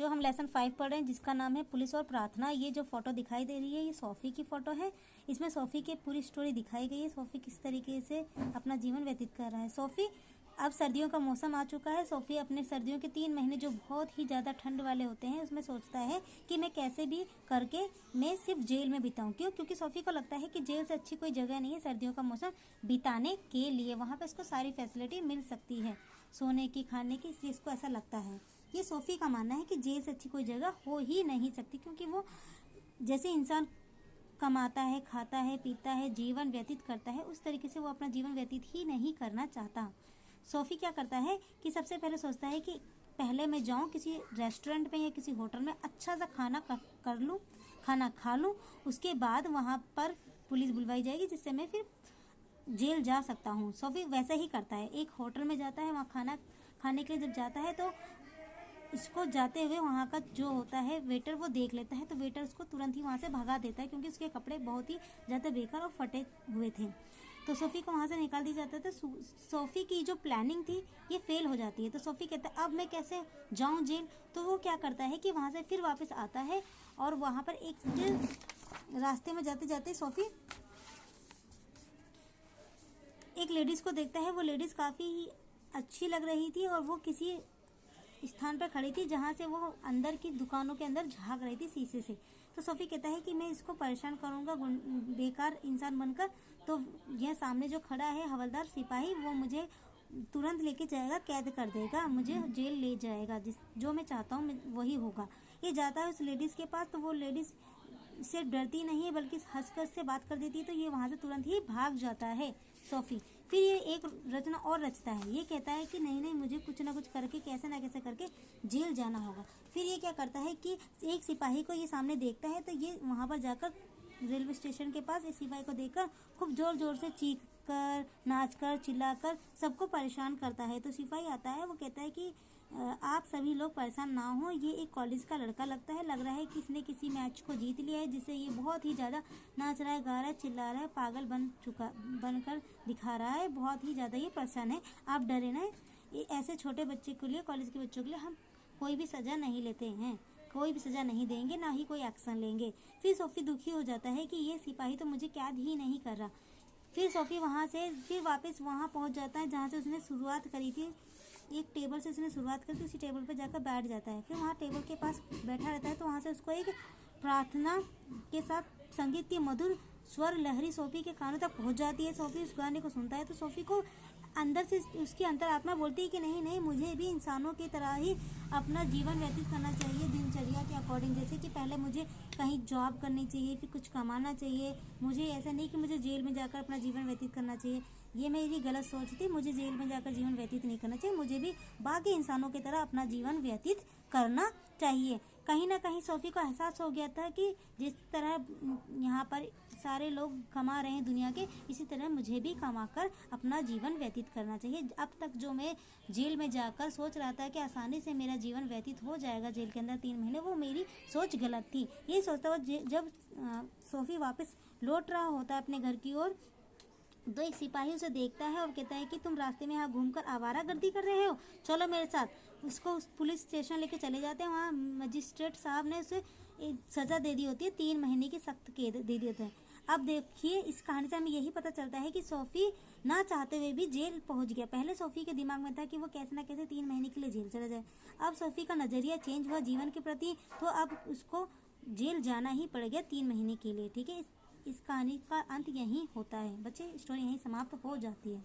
बच्चों, हम लेसन 5 पढ़ रहे हैं जिसका नाम है पुलिस और प्रार्थना। ये जो फोटो दिखाई दे रही है ये सोफी की फोटो है। इसमें सोफी की पूरी स्टोरी दिखाई गई है, सोफी किस तरीके से अपना जीवन व्यतीत कर रहा है। सोफी, अब सर्दियों का मौसम आ चुका है। सोफी अपने सर्दियों के 3 महीने जो बहुत ही ज़्यादा ठंड वाले होते हैं उसमें सोचता है कि मैं कैसे भी करके मैं सिर्फ जेल में बिताऊं। क्यों? क्योंकि सोफी को लगता है कि जेल से अच्छी कोई जगह नहीं है सर्दियों का मौसम बिताने के लिए। वहाँ पर इसको सारी फैसिलिटी मिल सकती है, सोने की, खाने की, इसलिए इसको ऐसा लगता है। ये सोफी का मानना है कि जेल से अच्छी कोई जगह हो ही नहीं सकती, क्योंकि वो जैसे इंसान कमाता है, खाता है, पीता है, जीवन व्यतीत करता है, उस तरीके से वो अपना जीवन व्यतीत ही नहीं करना चाहता। सोफी क्या करता है कि सबसे पहले सोचता है कि पहले मैं जाऊं किसी रेस्टोरेंट में या किसी होटल में, अच्छा सा खाना कर लूं, खाना खा लूं, उसके बाद वहां पर पुलिस बुलवाई जाएगी जिससे मैं फिर जेल जा सकता हूँ। सोफी वैसे ही करता है, एक होटल में जाता है, वहाँ खाना खाने के लिए जब जाता है तो इसको जाते हुए वहाँ का जो होता है वेटर वो देख लेता है, तो वेटर उसको तुरंत ही वहाँ से भगा देता है क्योंकि उसके कपड़े बहुत ही ज़्यादा बेकार और फटे हुए थे। तो सोफ़ी को वहाँ से निकाल दिया जाता है। तो सोफ़ी की जो प्लानिंग थी ये फेल हो जाती है। तो सोफ़ी कहता है अब मैं कैसे जाऊँ जेल। तो वो क्या करता है कि वहाँ से फिर वापस आता है और वहाँ पर एक रास्ते में जाते जाते सोफ़ी एक लेडीज़ को देखता है। वो लेडीज़ काफ़ी अच्छी लग रही थी और वो किसी स्थान पर खड़ी थी जहाँ से वो अंदर की दुकानों के अंदर झांक रही थी शीशे से। तो सोफ़ी कहता है कि मैं इसको परेशान करूँगा बेकार इंसान बनकर। तो यह सामने जो खड़ा है हवलदार सिपाही, वो मुझे तुरंत लेके जाएगा, कैद कर देगा, मुझे जेल ले जाएगा, जो मैं चाहता हूँ वही होगा। ये जाता है उस लेडीज़ के पास, तो वो लेडीज़ से डरती नहीं है बल्कि हंसकर से बात कर देती है। तो ये वहाँ से तुरंत ही भाग जाता है सोफ़ी। फिर ये एक रचना और रचता है। ये कहता है कि नहीं नहीं, मुझे कुछ ना कुछ करके कैसे ना कैसे करके जेल जाना होगा। फिर ये क्या करता है कि एक सिपाही को ये सामने देखता है, तो ये वहाँ पर जाकर रेलवे स्टेशन के पास एक सिपाही को देखकर खूब ज़ोर ज़ोर से चीख कर, नाच कर, चिल्ला कर सबको परेशान करता है। तो सिपाही आता है, वो कहता है कि आप सभी लोग परेशान ना हो, ये एक कॉलेज का लड़का लगता है, लग रहा है कि इसने किसी मैच को जीत लिया है जिससे ये बहुत ही ज़्यादा नाच रहा है, गा रहा है, चिल्ला रहा है, पागल बनकर दिखा रहा है, बहुत ही ज़्यादा ये परेशान है। आप डरे ना, ये ऐसे छोटे बच्चे के लिए, कॉलेज के बच्चों के लिए हम कोई भी सज़ा नहीं लेते हैं, कोई भी सज़ा नहीं देंगे, ना ही कोई एक्शन लेंगे। फिर सोफ़ी दुखी हो जाता है कि ये सिपाही तो मुझे कैद ही नहीं कर रहा। फिर सोफ़ी वहाँ से फिर वापस वहाँ पहुँच जाता है जहाँ से उसने शुरुआत करी थी। एक टेबल से उसने शुरुआत करी थी, उसी टेबल पर जाकर बैठ जाता है। फिर वहाँ टेबल के पास बैठा रहता है, तो वहाँ से उसको एक प्रार्थना के साथ संगीत की मधुर स्वर लहरी सोफ़ी के कानों तक पहुँच जाती है। सोफ़ी उस गाने को सुनता है तो सोफ़ी को अंदर से उसकी अंतरात्मा बोलती है कि नहीं नहीं, मुझे भी इंसानों की तरह ही अपना जीवन व्यतीत करना चाहिए दिनचर्या के अकॉर्डिंग। जैसे कि पहले मुझे कहीं जॉब करनी चाहिए, फिर कुछ कमाना चाहिए, मुझे ऐसा नहीं कि मुझे जेल में जाकर अपना जीवन व्यतीत करना चाहिए। ये मेरी गलत सोच थी, मुझे जेल में जाकर जीवन व्यतीत नहीं करना चाहिए, मुझे भी बाकी इंसानों की तरह अपना जीवन व्यतीत करना चाहिए। कहीं ना कहीं सोफ़ी को एहसास हो गया था कि जिस तरह यहाँ पर सारे लोग कमा रहे हैं दुनिया के, इसी तरह मुझे भी कमाकर अपना जीवन व्यतीत करना चाहिए। अब तक जो मैं जेल में जाकर सोच रहा था कि आसानी से मेरा जीवन व्यतीत हो जाएगा जेल के अंदर 3 महीने, वो मेरी सोच गलत थी। यही सोचता हुआ जब सोफ़ी वापस लौट रहा होता है अपने घर की ओर, तो एक सिपाही उसे देखता है और कहता है कि तुम रास्ते में यहाँ घूमकर आवारागर्दी कर रहे हो, चलो मेरे साथ। उसको पुलिस स्टेशन लेके चले जाते हैं। वहाँ मजिस्ट्रेट साहब ने उसे सज़ा दे दी होती है, 3 महीने की सख्त कैद दे दी होती है। अब देखिए इस कहानी से हमें यही पता चलता है कि सोफ़ी ना चाहते हुए भी जेल पहुंच गया। पहले सोफ़ी के दिमाग में था कि वो कैसे ना कैसे 3 महीने के लिए जेल चला जाए। अब सोफ़ी का नज़रिया चेंज हुआ जीवन के प्रति, तो अब उसको जेल जाना ही पड़ गया 3 महीने के लिए। ठीक है, इस कहानी का अंत यहीं होता है बच्चे, स्टोरी यहीं समाप्त हो जाती है।